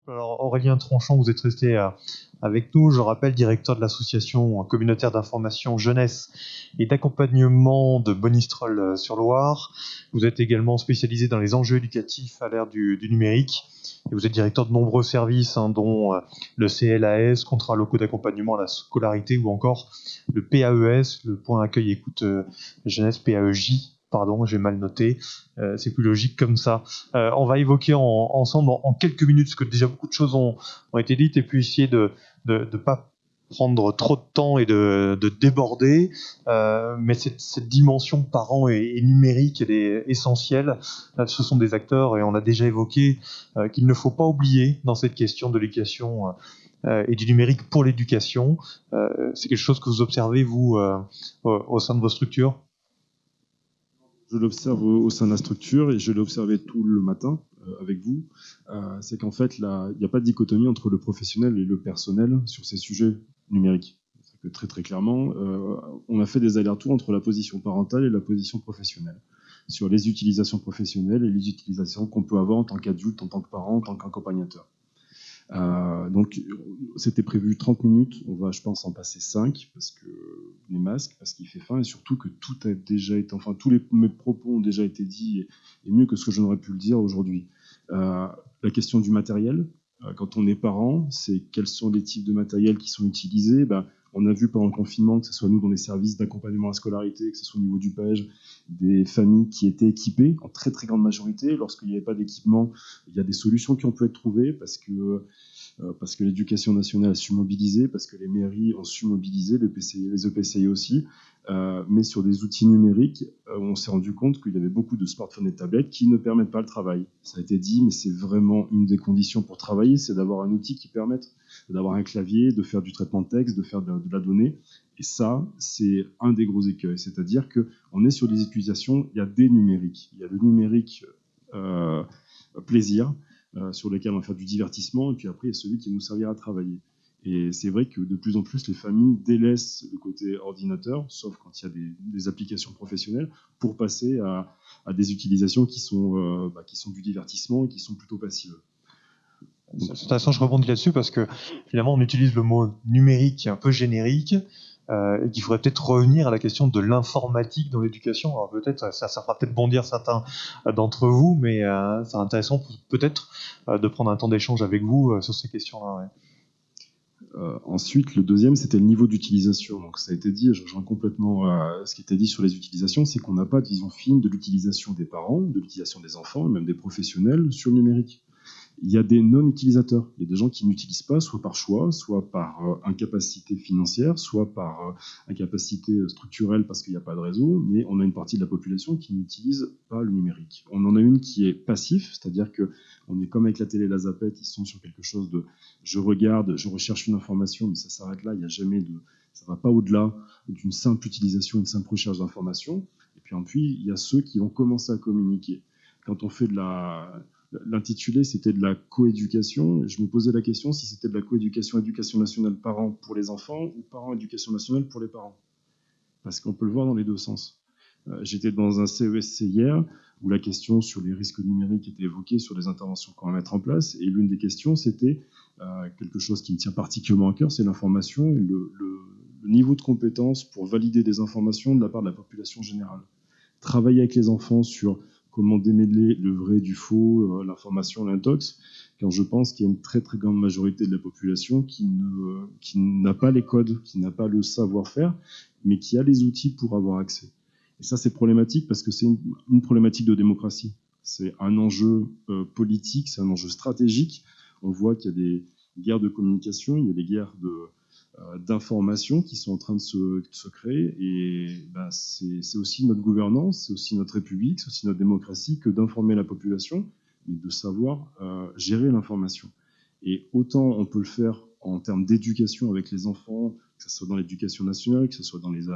Alors, Aurélien Tranchant, vous êtes resté avec nous. Je rappelle, directeur de l'association communautaire d'information jeunesse et d'accompagnement de Monistrol-sur-Loire. Vous êtes également spécialisé dans les enjeux éducatifs à l'ère du numérique. Et vous êtes directeur de nombreux services, dont le CLAS, contrats locaux d'accompagnement à la scolarité, ou encore le PAES, le point accueil écoute jeunesse, PAEJ. Pardon, j'ai mal noté. C'est plus logique comme ça. On va évoquer ensemble en quelques minutes, parce que déjà beaucoup de choses ont été dites, et puis essayer de pas prendre trop de temps et de déborder. Mais cette dimension parent et numérique, elle est essentielle. Ce sont des acteurs, et on a déjà évoqué qu'il ne faut pas oublier dans cette question de l'éducation et du numérique pour l'éducation. C'est quelque chose que vous observez, vous, au sein de vos structures? Je l'observe au sein de la structure et je l'ai observé tout le matin avec vous. C'est qu'en fait, il n'y a pas de dichotomie entre le professionnel et le personnel sur ces sujets numériques. Que très très clairement, on a fait des allers-retours entre la position parentale et la position professionnelle sur les utilisations professionnelles et les utilisations qu'on peut avoir en tant qu'adulte, en tant que parent, en tant qu'accompagnateur. Donc, c'était prévu 30 minutes. On va, je pense, en passer 5 parce que les masques, parce qu'il fait faim et surtout que tout a déjà été, enfin, mes propos ont déjà été dits et mieux que ce que je n'aurais pu le dire aujourd'hui. La question du matériel, quand on est parent, c'est quels sont les types de matériel qui sont utilisés. On a vu pendant le confinement, que ce soit nous dans les services d'accompagnement à la scolarité, que ce soit au niveau du PAEJ, des familles qui étaient équipées en très très grande majorité. Lorsqu'il n'y avait pas d'équipement, il y a des solutions qui ont pu être trouvées parce que l'éducation nationale a su mobiliser, parce que les mairies ont su mobiliser, les EPCI aussi. Mais sur des outils numériques, on s'est rendu compte qu'il y avait beaucoup de smartphones et de tablettes qui ne permettent pas le travail. Ça a été dit, mais c'est vraiment une des conditions pour travailler, c'est d'avoir un outil qui permette d'avoir un clavier, de faire du traitement de texte, de faire de la donnée. Et ça, c'est un des gros écueils. C'est-à-dire qu'on est sur des utilisations, il y a des numériques. Il y a le numérique plaisir, sur lequel on va faire du divertissement, et puis après, il y a celui qui nous servira à travailler. Et c'est vrai que de plus en plus, les familles délaissent le côté ordinateur, sauf quand il y a des applications professionnelles, pour passer à des utilisations qui sont du divertissement et qui sont plutôt passives. De toute façon, je rebondis là-dessus parce que finalement, on utilise le mot numérique qui est un peu générique et qu'il faudrait peut-être revenir à la question de l'informatique dans l'éducation. Alors peut-être, ça fera peut-être bondir certains d'entre vous, mais c'est intéressant peut-être de prendre un temps d'échange avec vous sur ces questions-là. Ouais. Ensuite, le deuxième, c'était le niveau d'utilisation. Donc, ça a été dit, et je rejoins complètement ce qui était dit sur les utilisations, c'est qu'on n'a pas de vision fine de l'utilisation des parents, de l'utilisation des enfants, et même des professionnels sur le numérique. Il y a des non-utilisateurs. Il y a des gens qui n'utilisent pas, soit par choix, soit par incapacité financière, soit par incapacité structurelle parce qu'il n'y a pas de réseau, mais on a une partie de la population qui n'utilise pas le numérique. On en a une qui est passif, c'est-à-dire qu'on est comme avec la télé, la zapette, ils sont sur quelque chose de je regarde, je recherche une information, mais ça s'arrête là, il n'y a jamais ça ne va pas au-delà d'une simple utilisation, une simple recherche d'information. Et puis, il y a ceux qui vont commencer à communiquer. Quand on fait l'intitulé, c'était de la coéducation. Je me posais la question si c'était de la coéducation, éducation nationale parents pour les enfants ou parents éducation nationale pour les parents. Parce qu'on peut le voir dans les deux sens. J'étais dans un CESC hier où la question sur les risques numériques était évoquée, sur les interventions qu'on va mettre en place. Et l'une des questions, c'était quelque chose qui me tient particulièrement à cœur, c'est l'information et le niveau de compétence pour valider des informations de la part de la population générale. Travailler avec les enfants sur comment démêler le vrai du faux, l'information, l'intox, quand je pense qu'il y a une très très grande majorité de la population qui n'a pas les codes, qui n'a pas le savoir-faire, mais qui a les outils pour avoir accès. Et ça, c'est problématique parce que c'est une problématique de démocratie. C'est un enjeu politique, c'est un enjeu stratégique. On voit qu'il y a des guerres de communication, il y a des guerres d'informations qui sont en train de se créer, et c'est aussi notre gouvernance, c'est aussi notre république, c'est aussi notre démocratie que d'informer la population, mais de savoir gérer l'information. Et autant on peut le faire en termes d'éducation avec les enfants, que ce soit dans l'éducation nationale, que ce soit dans les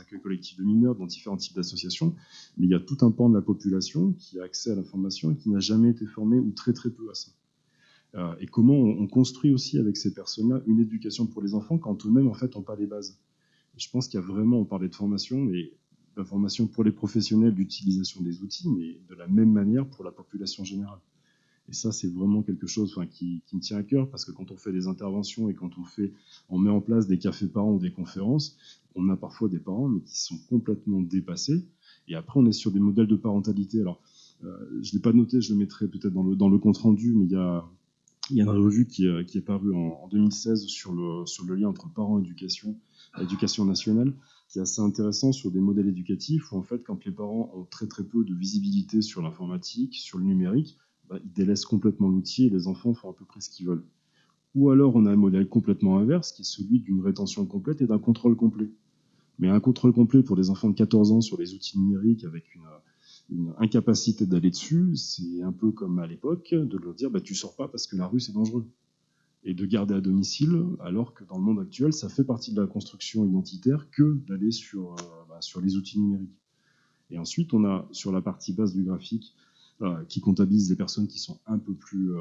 accueils collectifs de mineurs, dans différents types d'associations, mais il y a tout un pan de la population qui a accès à l'information et qui n'a jamais été formé ou très très peu à ça. Et comment on construit aussi avec ces personnes-là une éducation pour les enfants quand eux-mêmes, en fait, n'ont pas les bases. Et je pense qu'il y a vraiment, on parlait de formation, et la formation pour les professionnels d'utilisation des outils, mais de la même manière pour la population générale. Et ça, c'est vraiment quelque chose qui me tient à cœur, parce que quand on fait des interventions et quand on met en place des cafés parents ou des conférences, on a parfois des parents mais qui sont complètement dépassés. Et après, on est sur des modèles de parentalité. Alors, je ne l'ai pas noté, je le mettrai peut-être dans le compte-rendu, mais il y a une revue qui est parue en 2016 sur le lien entre parents et éducation nationale, qui est assez intéressant sur des modèles éducatifs où, en fait, quand les parents ont très très peu de visibilité sur l'informatique, sur le numérique, ils délaissent complètement l'outil et les enfants font à peu près ce qu'ils veulent. Ou alors on a un modèle complètement inverse qui est celui d'une rétention complète et d'un contrôle complet. Mais un contrôle complet pour des enfants de 14 ans sur les outils numériques avec une incapacité d'aller dessus, c'est un peu comme à l'époque de leur dire tu sors pas parce que la rue c'est dangereux. Et de garder à domicile, alors que dans le monde actuel, ça fait partie de la construction identitaire que d'aller sur les outils numériques. Et ensuite, on a sur la partie basse du graphique qui comptabilise les personnes qui sont un peu plus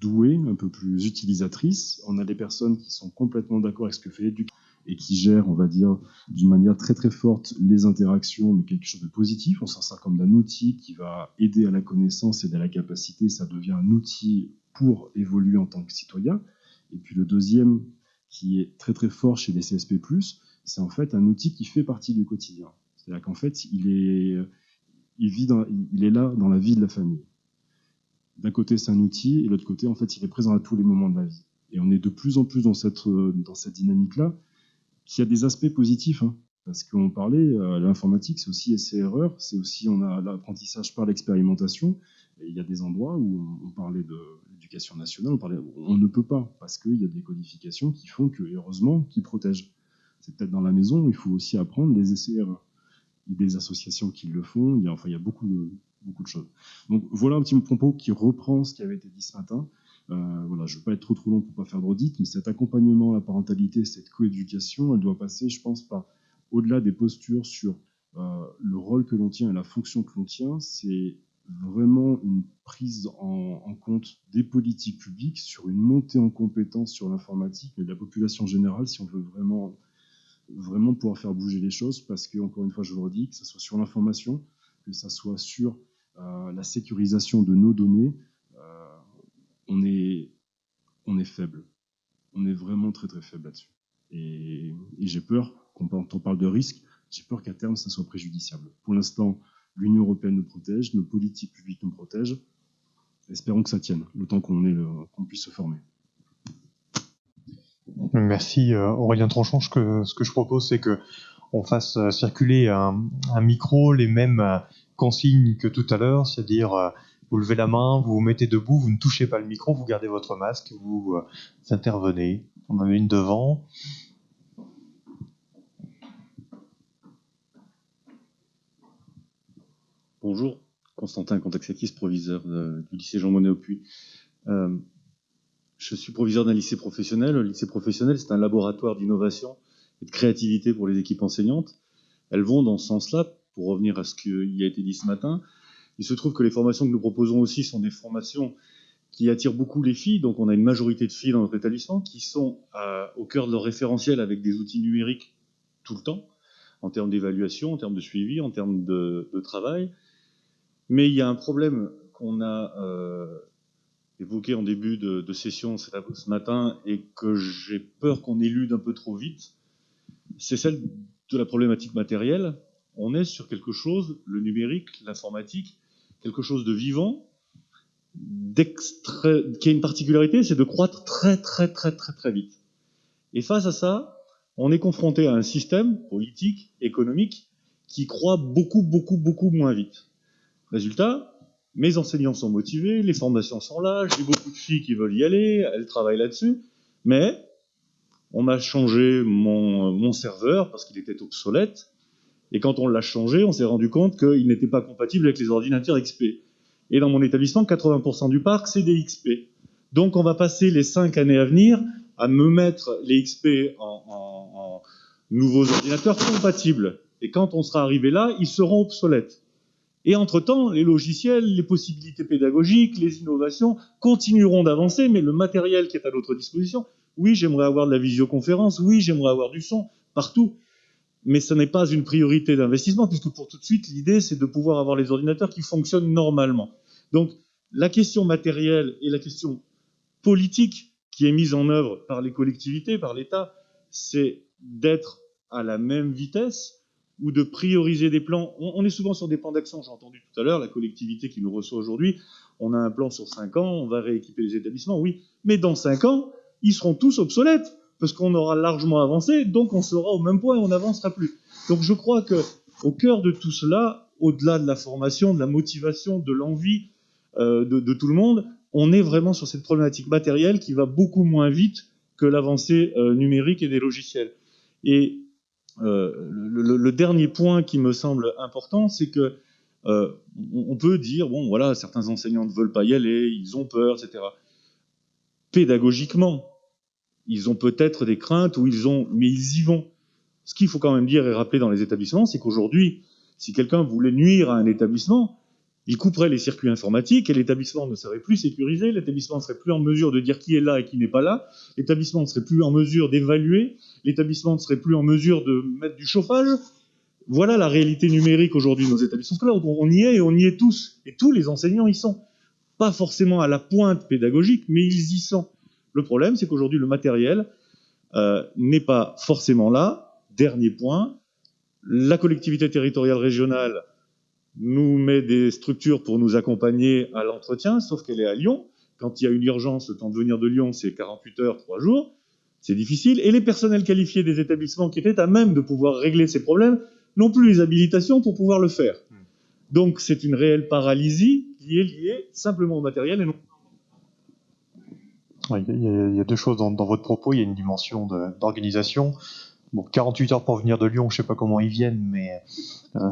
douées, un peu plus utilisatrices. On a des personnes qui sont complètement d'accord avec ce que fait l'éducation et qui gèrent, on va dire, d'une manière très très forte les interactions, mais quelque chose de positif. On s'en sert comme d'un outil qui va aider à la connaissance et à la capacité. Ça devient un outil pour évoluer en tant que citoyen. Et puis le deuxième, qui est très très fort chez les CSP+, c'est en fait un outil qui fait partie du quotidien. C'est-à-dire qu'en fait, il est là dans la vie de la famille. D'un côté, c'est un outil, et de l'autre côté, en fait, il est présent à tous les moments de la vie. Et on est de plus en plus dans cette dynamique-là, qui a des aspects positifs, parce qu'on parlait, l'informatique, c'est aussi essai-erreur, c'est aussi, on a l'apprentissage par l'expérimentation, et il y a des endroits où on parlait de l'éducation nationale, on ne peut pas, parce qu'il y a des codifications qui font que, heureusement, qui protègent. C'est peut-être dans la maison, il faut aussi apprendre les essais-erreurs. Il y a des associations qui le font, il y a beaucoup de choses. Donc voilà un petit propos qui reprend ce qui avait été dit ce matin. Je ne veux pas être trop long pour ne pas faire de redite, mais cet accompagnement, la parentalité, cette coéducation, elle doit passer, je pense, par au-delà des postures sur le rôle que l'on tient et la fonction que l'on tient, c'est vraiment une prise en compte des politiques publiques sur une montée en compétences sur l'informatique, mais de la population générale, si on veut vraiment pouvoir faire bouger les choses, parce que, encore une fois, je le redis, que ce soit sur l'information, que ce soit sur la sécurisation de nos données, on est faible. On est vraiment très très faible là-dessus. Et j'ai peur, quand on parle de risque, j'ai peur qu'à terme, ça soit préjudiciable. Pour l'instant, l'Union européenne nous protège, nos politiques publiques nous protègent. Espérons que ça tienne, le temps qu'on puisse se former. Merci Aurélien Tranchon. Ce que je propose, c'est que on fasse circuler un micro, les mêmes consignes que tout à l'heure, c'est-à-dire vous levez la main, vous vous mettez debout, vous ne touchez pas le micro, vous gardez votre masque, vous intervenez. On en a une devant. Bonjour, Constantin Contaxakis, proviseur du lycée Jean Monnet au Puy. Je suis proviseur d'un lycée professionnel. Le lycée professionnel, c'est un laboratoire d'innovation et de créativité pour les équipes enseignantes. Elles vont dans ce sens-là, pour revenir à ce qui a été dit ce matin. Il se trouve que les formations que nous proposons aussi sont des formations qui attirent beaucoup les filles. Donc on a une majorité de filles dans notre établissement qui sont au cœur de leur référentiel avec des outils numériques tout le temps, en termes d'évaluation, en termes de suivi, en termes de travail. Mais il y a un problème qu'on a évoqué en début de session ce matin et que j'ai peur qu'on élude un peu trop vite, c'est celle de la problématique matérielle. On est sur quelque chose, le numérique, l'informatique, quelque chose de vivant, qui a une particularité, c'est de croître très très très très très vite. Et face à ça, on est confronté à un système politique, économique, qui croît beaucoup beaucoup beaucoup moins vite. Résultat, mes enseignants sont motivés, les formations sont là, j'ai beaucoup de filles qui veulent y aller, elles travaillent là-dessus, mais on m'a changé mon serveur parce qu'il était obsolète, et quand on l'a changé, on s'est rendu compte qu'il n'était pas compatible avec les ordinateurs XP. Et dans mon établissement, 80% du parc, c'est des XP. Donc on va passer les 5 années à venir à me mettre les XP en nouveaux ordinateurs compatibles. Et quand on sera arrivé là, ils seront obsolètes. Et entre-temps, les logiciels, les possibilités pédagogiques, les innovations continueront d'avancer, mais le matériel qui est à notre disposition, oui, j'aimerais avoir de la visioconférence, oui, j'aimerais avoir du son, partout. Mais ce n'est pas une priorité d'investissement, puisque pour tout de suite, l'idée, c'est de pouvoir avoir les ordinateurs qui fonctionnent normalement. Donc, la question matérielle et la question politique qui est mise en œuvre par les collectivités, par l'État, c'est d'être à la même vitesse ou de prioriser des plans. On est souvent sur des plans d'action, j'ai entendu tout à l'heure, la collectivité qui nous reçoit aujourd'hui, on a un plan sur 5 ans, on va rééquiper les établissements, oui, mais dans 5 ans, ils seront tous obsolètes, parce qu'on aura largement avancé, donc on sera au même point et on n'avancera plus. Donc je crois que au cœur de tout cela, au-delà de la formation, de la motivation, de l'envie de tout le monde, on est vraiment sur cette problématique matérielle qui va beaucoup moins vite que l'avancée numérique et des logiciels. Et le dernier point qui me semble important, c'est que on peut dire, bon voilà, certains enseignants ne veulent pas y aller, ils ont peur, etc. Pédagogiquement, ils ont peut-être des craintes, mais ils y vont. Ce qu'il faut quand même dire et rappeler dans les établissements, c'est qu'aujourd'hui, si quelqu'un voulait nuire à un établissement, il couperait les circuits informatiques et l'établissement ne serait plus sécurisé, l'établissement ne serait plus en mesure de dire qui est là et qui n'est pas là, l'établissement ne serait plus en mesure d'évaluer, l'établissement ne serait plus en mesure de mettre du chauffage. Voilà la réalité numérique aujourd'hui de nos établissements scolaires. On y est et on y est tous. Et tous les enseignants y sont. Pas forcément à la pointe pédagogique, mais ils y sont. Le problème, c'est qu'aujourd'hui, le matériel n'est pas forcément là. Dernier point, la collectivité territoriale régionale nous met des structures pour nous accompagner à l'entretien, sauf qu'elle est à Lyon. Quand il y a une urgence, le temps de venir de Lyon, c'est 48 heures, 3 jours. C'est difficile. Et les personnels qualifiés des établissements qui étaient à même de pouvoir régler ces problèmes n'ont plus les habilitations pour pouvoir le faire. Donc c'est une réelle paralysie qui est liée simplement au matériel et non. Il y a deux choses dans votre propos. Il y a une dimension d'organisation. Bon, 48 heures pour venir de Lyon, je sais pas comment ils viennent, mais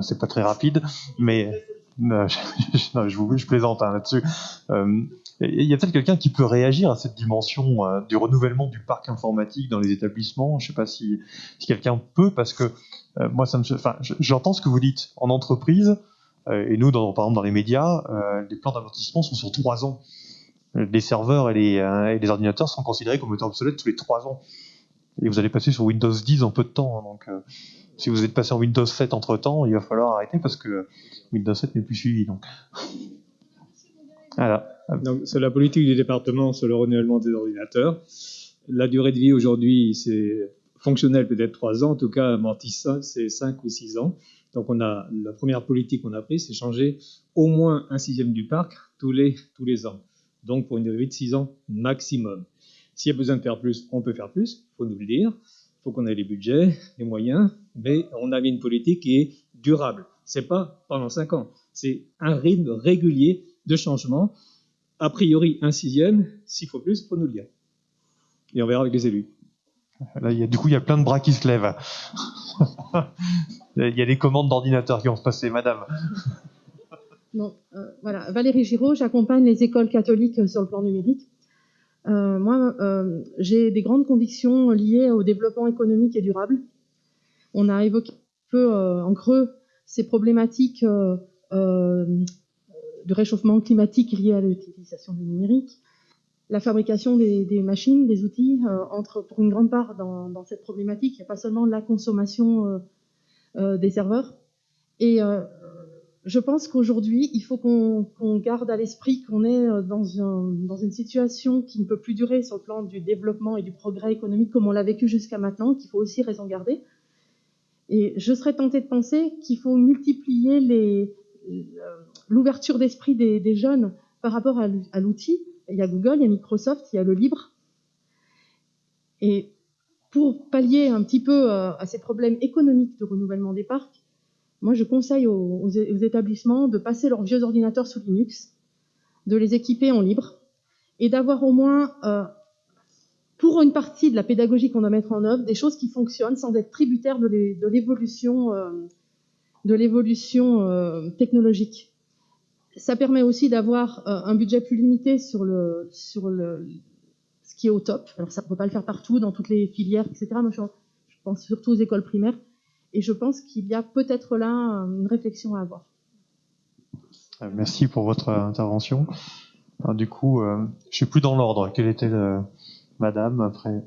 c'est pas très rapide. Mais je plaisante là-dessus. Il y a peut-être quelqu'un qui peut réagir à cette dimension du renouvellement du parc informatique dans les établissements. Je sais pas si quelqu'un peut, parce que moi, j'entends ce que vous dites en entreprise, et nous, par exemple, dans les médias, les plans d'investissement sont sur 3 ans. Les serveurs et les ordinateurs sont considérés comme étant obsolètes tous les 3 ans. Et vous allez passer sur Windows 10 en peu de temps. Donc, si vous êtes passé en Windows 7 entre-temps, il va falloir arrêter parce que Windows 7 n'est plus suivi. Donc, voilà. Donc, c'est la politique du département sur le renouvellement des ordinateurs. La durée de vie aujourd'hui, c'est fonctionnel peut-être 3 ans. En tout cas, amortissant, c'est 5 ou 6 ans. Donc, la première politique qu'on a prise, c'est changer au moins 1/6 du parc tous les ans. Donc, pour une durée de 6 ans maximum. S'il y a besoin de faire plus, on peut faire plus, il faut nous le dire. Il faut qu'on ait les budgets, les moyens, mais on a mis une politique qui est durable. C'est pas pendant 5 ans, c'est un rythme régulier de changement. A priori, 1/6, s'il faut plus, il faut nous le dire. Et on verra avec les élus. Là, du coup, il y a plein de bras qui se lèvent. Il y a des commandes d'ordinateurs qui vont se passer, madame. Bon, voilà, Valérie Giraud, j'accompagne les écoles catholiques sur le plan numérique. Moi, j'ai des grandes convictions liées au développement économique et durable. On a évoqué un peu en creux ces problématiques de réchauffement climatique liées à l'utilisation du numérique. La fabrication des machines, des outils, entre pour une grande part dans cette problématique. Il n'y a pas seulement la consommation des serveurs. Et je pense qu'aujourd'hui, il faut qu'on garde à l'esprit qu'on est dans une situation qui ne peut plus durer sur le plan du développement et du progrès économique comme on l'a vécu jusqu'à maintenant, qu'il faut aussi raison garder. Et je serais tentée de penser qu'il faut multiplier l'ouverture d'esprit des jeunes par rapport à l'outil. Il y a Google, il y a Microsoft, il y a le libre. Et pour pallier un petit peu à ces problèmes économiques de renouvellement des parcs, moi, je conseille aux établissements de passer leurs vieux ordinateurs sous Linux, de les équiper en libre et d'avoir au moins, pour une partie de la pédagogie qu'on doit mettre en œuvre, des choses qui fonctionnent sans être tributaires de l'évolution technologique. Ça permet aussi d'avoir un budget plus limité sur ce qui est au top. Alors, ça ne peut pas le faire partout, dans toutes les filières, etc. Moi, je pense surtout aux écoles primaires. Et je pense qu'il y a peut-être là une réflexion à avoir. Merci pour votre intervention. Alors, du coup, je ne suis plus dans l'ordre. Quelle était madame après?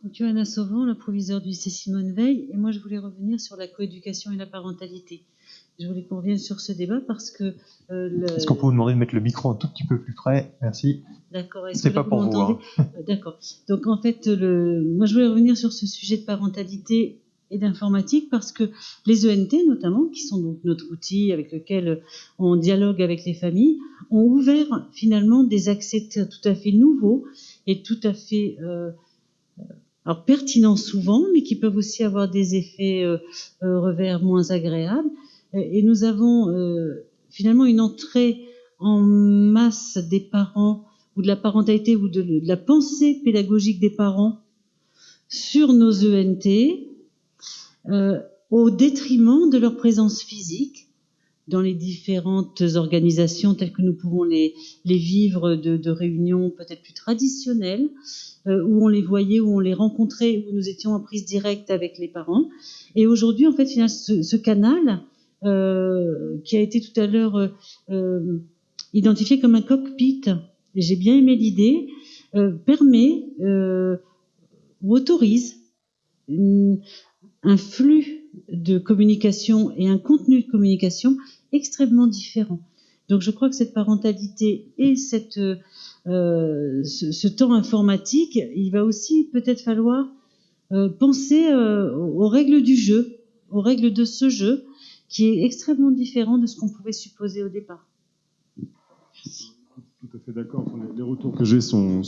Donc, Johanna Sauvant, la proviseure du lycée Simone Veil, et moi je voulais revenir sur la coéducation et la parentalité. Je voulais qu'on revienne sur ce débat parce que... Est-ce qu'on peut vous demander de mettre le micro un tout petit peu plus près? Merci. D'accord. C'est pas pour vous. Hein. D'accord. Donc en fait, moi je voulais revenir sur ce sujet de parentalité et d'informatique parce que les ENT notamment, qui sont donc notre outil avec lequel on dialogue avec les familles, ont ouvert finalement des accès tout à fait nouveaux et tout à fait alors pertinents souvent, mais qui peuvent aussi avoir des effets revers moins agréables. Et nous avons finalement une entrée en masse des parents ou de la parentalité ou de la pensée pédagogique des parents sur nos ENT au détriment de leur présence physique dans les différentes organisations telles que nous pouvons les vivre de réunions peut-être plus traditionnelles, où on les voyait, où on les rencontrait, où nous étions en prise directe avec les parents. Et aujourd'hui, en fait, ce canal qui a été tout à l'heure identifié comme un cockpit, et j'ai bien aimé l'idée, permet ou autorise un flux de communication et un contenu de communication extrêmement différent. Donc je crois que cette parentalité et ce temps informatique, il va aussi peut-être falloir penser aux règles du jeu, aux règles de ce jeu, qui est extrêmement différent de ce qu'on pouvait supposer au départ. Tout à fait d'accord. Enfin, les retours que j'ai sont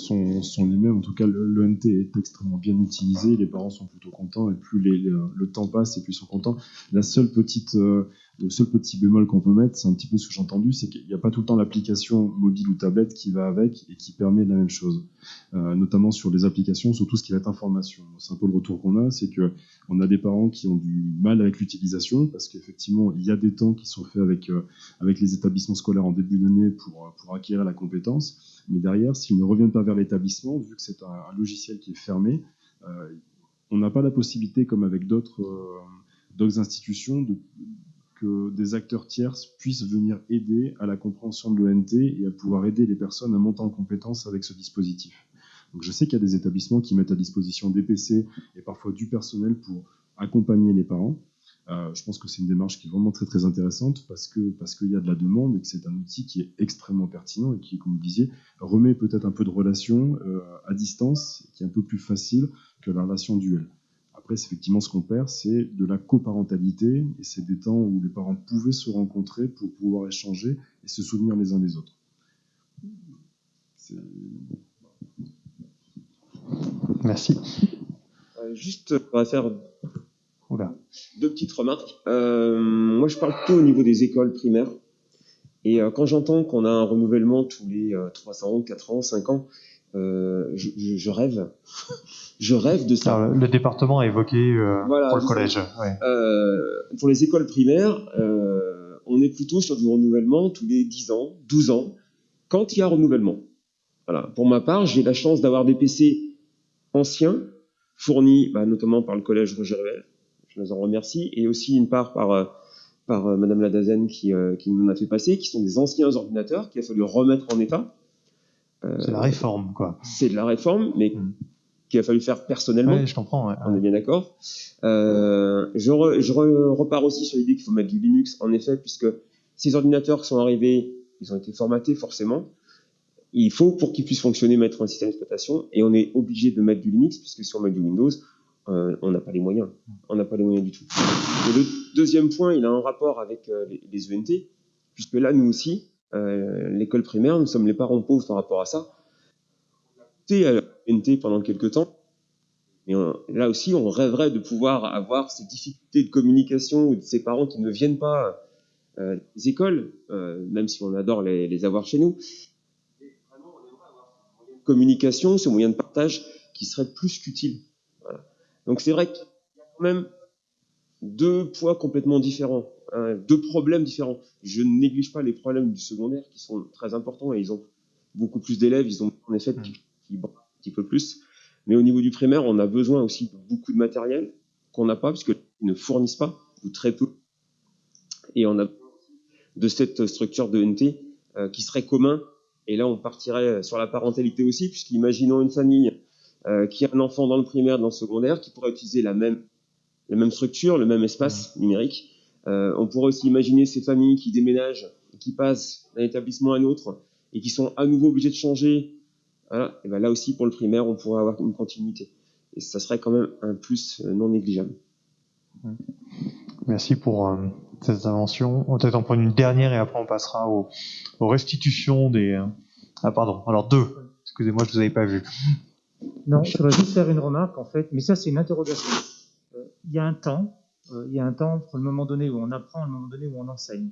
les mêmes. En tout cas, l'ENT est extrêmement bien utilisé. Les parents sont plutôt contents. Et plus le temps passe, et plus ils sont contents. Le seul petit bémol qu'on peut mettre, c'est un petit peu ce que j'ai entendu, c'est qu'il n'y a pas tout le temps l'application mobile ou tablette qui va avec et qui permet la même chose. Notamment sur les applications, sur tout ce qui va être information. C'est un peu le retour qu'on a, c'est qu'on a des parents qui ont du mal avec l'utilisation, parce qu'effectivement, il y a des temps qui sont faits avec les établissements scolaires en début d'année pour acquérir la compétence. Mais derrière, s'ils ne reviennent pas vers l'établissement, vu que c'est un logiciel qui est fermé, on n'a pas la possibilité, comme avec d'autres institutions, que des acteurs tierces puissent venir aider à la compréhension de l'ENT et à pouvoir aider les personnes à monter en compétence avec ce dispositif. Donc je sais qu'il y a des établissements qui mettent à disposition des PC et parfois du personnel pour accompagner les parents. Je pense que c'est une démarche qui est vraiment très très intéressante parce qu'il y a de la demande et que c'est un outil qui est extrêmement pertinent et qui, comme vous le disiez, remet peut-être un peu de relation à distance, qui est un peu plus facile que la relation duel. Après, effectivement, ce qu'on perd, c'est de la coparentalité et c'est des temps où les parents pouvaient se rencontrer pour pouvoir échanger et se souvenir les uns des autres. Merci. Juste, on va faire deux petites remarques. Moi, je parle plutôt au niveau des écoles primaires. Et quand j'entends qu'on a un renouvellement tous les 3 ans, 4 ans, 5 ans, je rêve. Je rêve de ça. Alors, le département a évoqué voilà, pour le collège. Ouais. Pour les écoles primaires, on est plutôt sur du renouvellement tous les 10 ans, 12 ans, quand il y a renouvellement. Voilà. Pour ma part, j'ai la chance d'avoir des PC anciens, fournis notamment par le collège Roger Ruel. Je les en remercie. Et aussi une part par Madame Ladazen qui nous en a fait passer, qui sont des anciens ordinateurs qu'il a fallu remettre en état. C'est la réforme, quoi. C'est de la réforme, mais qu'il a fallu faire personnellement. Oui, je comprends. Ouais. On est bien d'accord. Je repars aussi sur l'idée qu'il faut mettre du Linux, en effet, puisque ces ordinateurs qui sont arrivés, ils ont été formatés forcément. Il faut, pour qu'ils puissent fonctionner, mettre un système d'exploitation, et on est obligé de mettre du Linux, puisque si on met du Windows, on n'a pas les moyens. On n'a pas les moyens du tout. Et le deuxième point, il a un rapport avec les ENT, puisque là, nous aussi, l'école primaire, nous sommes les parents pauvres par rapport à ça. On a été à l'ENT pendant quelques temps, mais là aussi, on rêverait de pouvoir avoir ces difficultés de communication ou de ces parents qui ne viennent pas des écoles, même si on adore les avoir chez nous. Et vraiment, on aimerait avoir ce moyen de communication, ce moyen de partage qui serait plus qu'utile. Voilà. Donc c'est vrai qu'il y a quand même deux poids complètement différents, deux problèmes différents. Je ne néglige pas les problèmes du secondaire qui sont très importants et ils ont beaucoup plus d'élèves, ils ont en effet qui brassent un petit peu plus. Mais au niveau du primaire, on a besoin aussi de beaucoup de matériel qu'on n'a pas parce qu'ils ne fournissent pas ou très peu. Et on a de cette structure de NT qui serait commun. Et là, on partirait sur la parentalité aussi, puisqu'imaginons une famille qui a un enfant dans le primaire, dans le secondaire, qui pourrait utiliser la même structure, le même espace numérique. On pourrait aussi imaginer ces familles qui déménagent, qui passent d'un établissement à un autre et qui sont à nouveau obligées de changer. Voilà. Et ben là aussi, pour le primaire, on pourrait avoir une continuité. Et ça serait quand même un plus non négligeable. Merci pour cette intervention. On va peut-être en prendre une dernière et après on passera aux restitutions des... Ah pardon, alors 2. Excusez-moi, je ne vous avais pas vu. Non, je voudrais juste faire une remarque en fait, mais ça c'est une interrogation. Il y a un temps entre le moment donné où on apprend et le moment donné où on enseigne.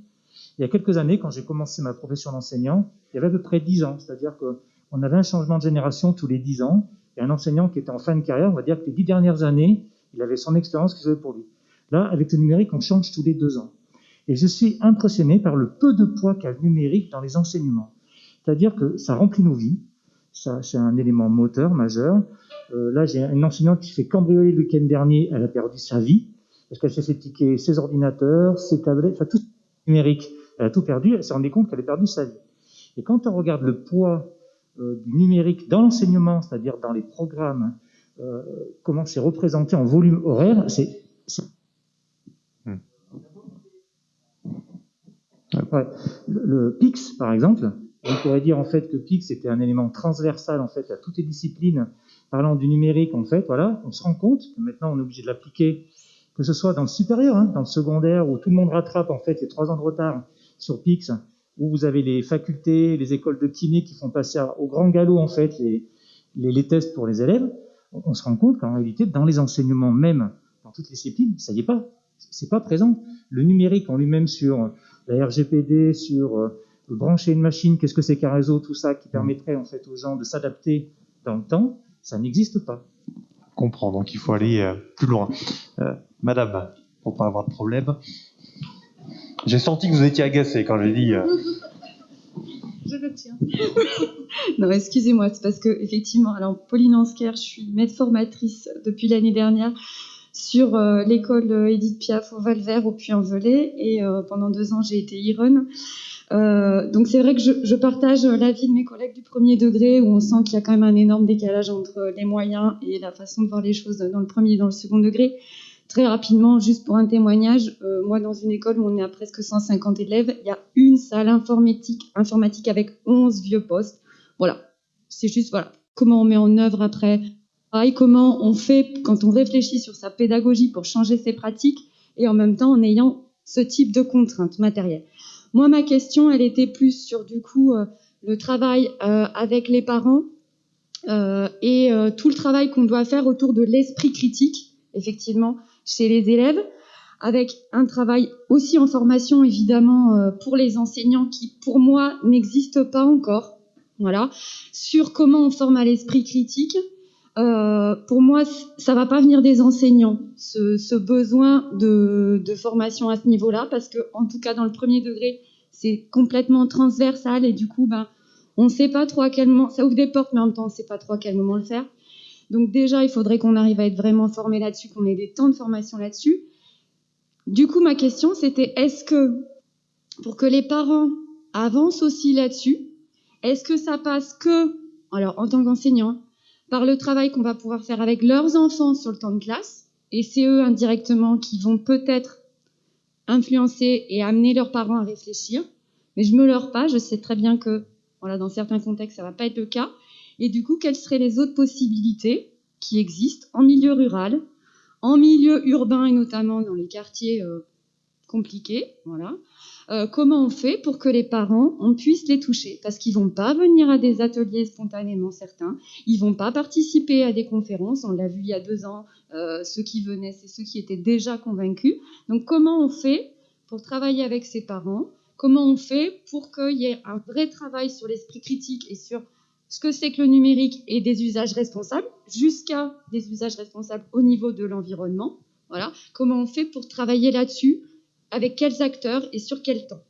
Il y a quelques années, quand j'ai commencé ma profession d'enseignant, il y avait à peu près 10 ans, c'est-à-dire qu'on avait un changement de génération tous les 10 ans, et un enseignant qui était en fin de carrière, on va dire que les 10 dernières années, il avait son expérience qui jouait pour lui. Là, avec le numérique, on change tous les 2 ans. Et je suis impressionné par le peu de poids qu'a le numérique dans les enseignements. C'est-à-dire que ça remplit nos vies, ça, c'est un élément moteur majeur. Là, j'ai une enseignante qui s'est fait cambrioler le week-end dernier, elle a perdu sa vie, parce qu'elle s'est fait piquer ses ordinateurs, ses tablettes, enfin tout numérique. Elle a tout perdu, elle s'est rendue compte qu'elle a perdu sa vie. Et quand on regarde le poids du numérique dans l'enseignement, c'est-à-dire dans les programmes, comment c'est représenté en volume horaire, c'est... Ouais. Le PIX, par exemple, on pourrait dire en fait que PIX était un élément transversal en fait à toutes les disciplines parlant du numérique en fait. Voilà, on se rend compte que maintenant on est obligé de l'appliquer, que ce soit dans le supérieur, dans le secondaire où tout le monde rattrape en fait les 3 ans de retard sur PIX, où vous avez les facultés, les écoles de kiné qui font passer au grand galop en fait les tests pour les élèves. On se rend compte qu'en réalité dans les enseignements même dans toutes les disciplines, ça y est pas, c'est pas présent. Le numérique en lui-même sur la RGPD, sur brancher une machine, qu'est-ce que c'est qu'un réseau, tout ça qui permettrait en fait aux gens de s'adapter dans le temps, ça n'existe pas. Je comprends, donc il faut aller plus loin. Madame, pour pas avoir de problème, j'ai senti que vous étiez agacée quand j'ai dit... Je le tiens. Non, excusez-moi, c'est parce que effectivement, alors Pauline Ansker, je suis maître formatrice depuis l'année dernière sur l'école Édith Piaf au Val-Vert au Puy-en-Velay et pendant 2 ans j'ai été IRON. Donc c'est vrai que je partage l'avis de mes collègues du premier degré où on sent qu'il y a quand même un énorme décalage entre les moyens et la façon de voir les choses dans le premier et dans le second degré. Très rapidement, juste pour un témoignage, moi dans une école où on est à presque 150 élèves, il y a une salle informatique avec 11 vieux postes. Voilà, c'est juste voilà comment on met en œuvre après. Pareil, comment on fait quand on réfléchit sur sa pédagogie pour changer ses pratiques et en même temps en ayant ce type de contraintes matérielles. Moi, ma question, elle était plus sur du coup le travail avec les parents et tout le travail qu'on doit faire autour de l'esprit critique, effectivement, chez les élèves, avec un travail aussi en formation, évidemment, pour les enseignants qui, pour moi, n'existe pas encore. Voilà, sur comment on forme à l'esprit critique. Pour moi, ça va pas venir des enseignants, ce besoin de formation à ce niveau-là, parce que, en tout cas, dans le premier degré, c'est complètement transversal et du coup, on sait pas trop à quel moment, ça ouvre des portes, mais en même temps, on sait pas trop à quel moment le faire. Donc déjà, il faudrait qu'on arrive à être vraiment formé là-dessus, qu'on ait des temps de formation là-dessus. Du coup, ma question, c'était est-ce que, pour que les parents avancent aussi là-dessus, est-ce que ça passe que, alors en tant qu'enseignant, par le travail qu'on va pouvoir faire avec leurs enfants sur le temps de classe, et c'est eux indirectement qui vont peut-être influencer et amener leurs parents à réfléchir, mais je me leurre pas, je sais très bien que voilà, dans certains contextes, ça va pas être le cas. Et du coup, quelles seraient les autres possibilités qui existent en milieu rural, en milieu urbain et notamment dans les quartiers compliqués, voilà. Comment on fait pour que les parents, on puisse les toucher? Parce qu'ils vont pas venir à des ateliers spontanément, certains. Ils vont pas participer à des conférences. On l'a vu il y a 2 ans. Ceux qui venaient, c'est ceux qui étaient déjà convaincus. Donc, comment on fait pour travailler avec ces parents? Comment on fait pour qu'il y ait un vrai travail sur l'esprit critique et sur ce que c'est que le numérique et des usages responsables, jusqu'à des usages responsables au niveau de l'environnement? Voilà. Comment on fait pour travailler là-dessus? Avec quels acteurs et sur quel temps?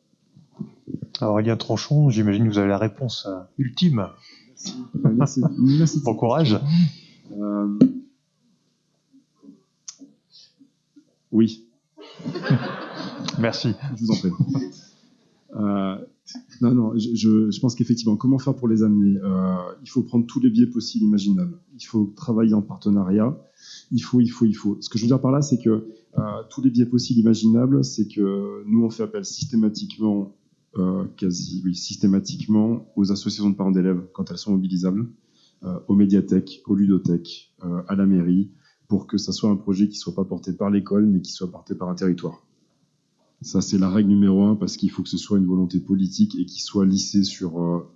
Alors, Aurélien Tranchon, j'imagine que vous avez la réponse ultime. Merci. Bon courage. Oui. Merci. Je vous en prie. Non, je pense qu'effectivement, comment faire pour les amener il faut prendre tous les biais possibles, imaginables. Il faut travailler en partenariat. Il faut. Ce que je veux dire par là, c'est que tous les biais possibles, imaginables, c'est que nous, on fait appel systématiquement, systématiquement aux associations de parents d'élèves quand elles sont mobilisables, aux médiathèques, aux ludothèques, à la mairie, pour que ça soit un projet qui ne soit pas porté par l'école, mais qui soit porté par un territoire. Ça, c'est la règle numéro 1, parce qu'il faut que ce soit une volonté politique et qui soit lissée sur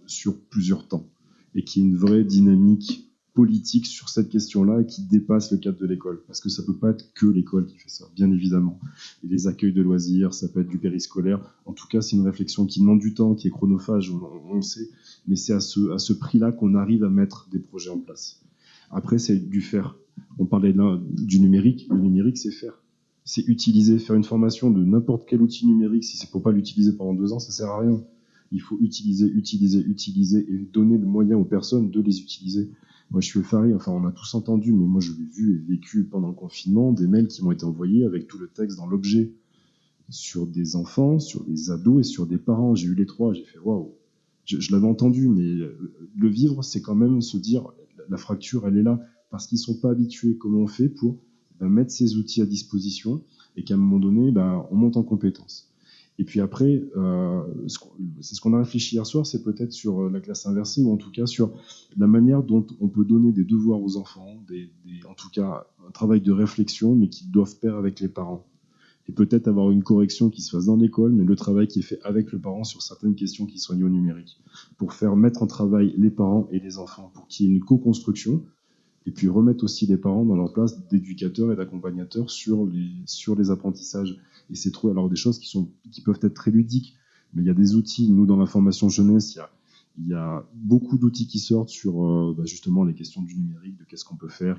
plusieurs temps. Et qu'il y ait une vraie dynamique politique sur cette question-là et qui dépasse le cadre de l'école. Parce que ça ne peut pas être que l'école qui fait ça, bien évidemment. Et les accueils de loisirs, ça peut être du périscolaire. En tout cas, c'est une réflexion qui demande du temps, qui est chronophage, on le sait. Mais c'est à ce prix-là qu'on arrive à mettre des projets en place. Après, c'est du faire. On parlait du numérique. Le numérique, c'est faire. C'est utiliser, faire une formation de n'importe quel outil numérique. Si c'est pour pas l'utiliser pendant 2 ans, ça sert à rien. Il faut utiliser et donner le moyen aux personnes de les utiliser. Moi, je suis effaré. Enfin, on a tous entendu, mais moi, je l'ai vu et vécu pendant le confinement, des mails qui m'ont été envoyés avec tout le texte dans l'objet sur des enfants, sur des ados et sur des parents. J'ai eu les 3. J'ai fait waouh. Je l'avais entendu, mais le vivre, c'est quand même se dire la fracture, elle est là parce qu'ils sont pas habitués. Comment on fait pour mettre ces outils à disposition et qu'à un moment donné, on monte en compétences. Et puis après, c'est ce qu'on a réfléchi hier soir, c'est peut-être sur la classe inversée ou en tout cas sur la manière dont on peut donner des devoirs aux enfants, en tout cas un travail de réflexion, mais qui doivent pair avec les parents. Et peut-être avoir une correction qui se fasse dans l'école, mais le travail qui est fait avec le parent sur certaines questions qui sont liées au numérique, pour faire mettre en travail les parents et les enfants, pour qu'il y ait une co-construction. Et puis remettre aussi les parents dans leur place d'éducateurs et d'accompagnateurs sur les apprentissages. Et c'est trop, alors des choses qui peuvent être très ludiques, mais il y a des outils. Nous, dans la formation jeunesse, il y a beaucoup d'outils qui sortent sur justement les questions du numérique, de qu'est-ce qu'on peut faire,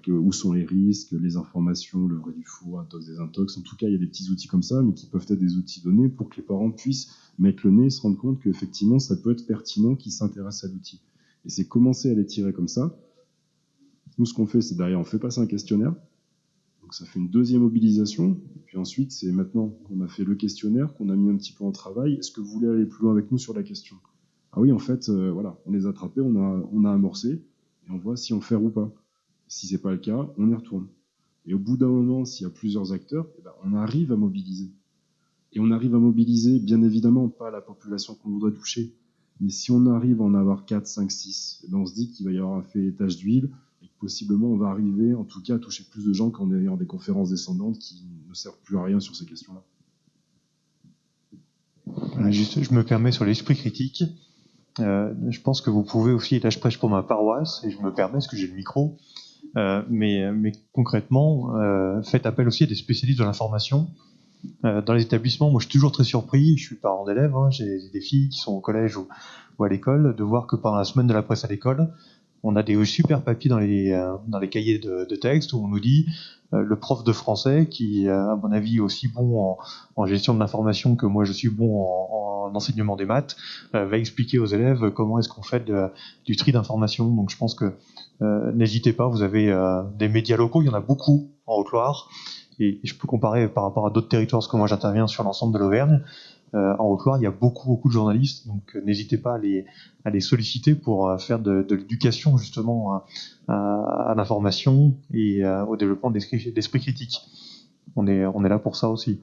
où sont les risques, les informations, le vrai du faux, intox, désintox. En tout cas, il y a des petits outils comme ça, mais qui peuvent être des outils donnés pour que les parents puissent mettre le nez et se rendre compte qu'effectivement, ça peut être pertinent qu'ils s'intéressent à l'outil. Et c'est commencer à les tirer comme ça. Nous, ce qu'on fait, c'est derrière, on fait passer un questionnaire. Donc ça fait une deuxième mobilisation. Et puis ensuite, c'est maintenant qu'on a fait le questionnaire, qu'on a mis un petit peu en travail. Est-ce que vous voulez aller plus loin avec nous sur la question ? Ah oui, en fait, voilà, on les a attrapés, on a amorcé, et on voit si on fait ou pas. Si c'est pas le cas, on y retourne. Et au bout d'un moment, s'il y a plusieurs acteurs, on arrive à mobiliser. Et on arrive à mobiliser, bien évidemment, pas la population qu'on voudrait toucher. Mais si on arrive à en avoir 4, 5, 6, on se dit qu'il va y avoir un fait tache d'huile et que possiblement on va arriver en tout cas à toucher plus de gens qu'en ayant des conférences descendantes qui ne servent plus à rien sur ces questions-là. Juste, je me permets sur l'esprit critique. Je pense que vous pouvez aussi, là je prêche pour ma paroisse et je me permets parce que j'ai le micro, mais concrètement, faites appel aussi à des spécialistes de l'information. Dans les établissements, moi je suis toujours très surpris, je suis parent d'élèves, j'ai des filles qui sont au collège ou à l'école, de voir que pendant la semaine de la presse à l'école, on a des super papiers dans les cahiers de texte où on nous dit le prof de français qui, à mon avis, est aussi bon en gestion de l'information que moi je suis bon en enseignement des maths, va expliquer aux élèves comment est-ce qu'on fait du tri d'informations. Donc je pense que n'hésitez pas, vous avez des médias locaux, il y en a beaucoup en Haute-Loire. Et je peux comparer par rapport à d'autres territoires, parce que moi j'interviens sur l'ensemble de l'Auvergne. En Haute-Loire, il y a beaucoup de journalistes, donc n'hésitez pas à les solliciter pour faire de l'éducation justement à l'information et au développement d'esprit critique. On est là pour ça aussi.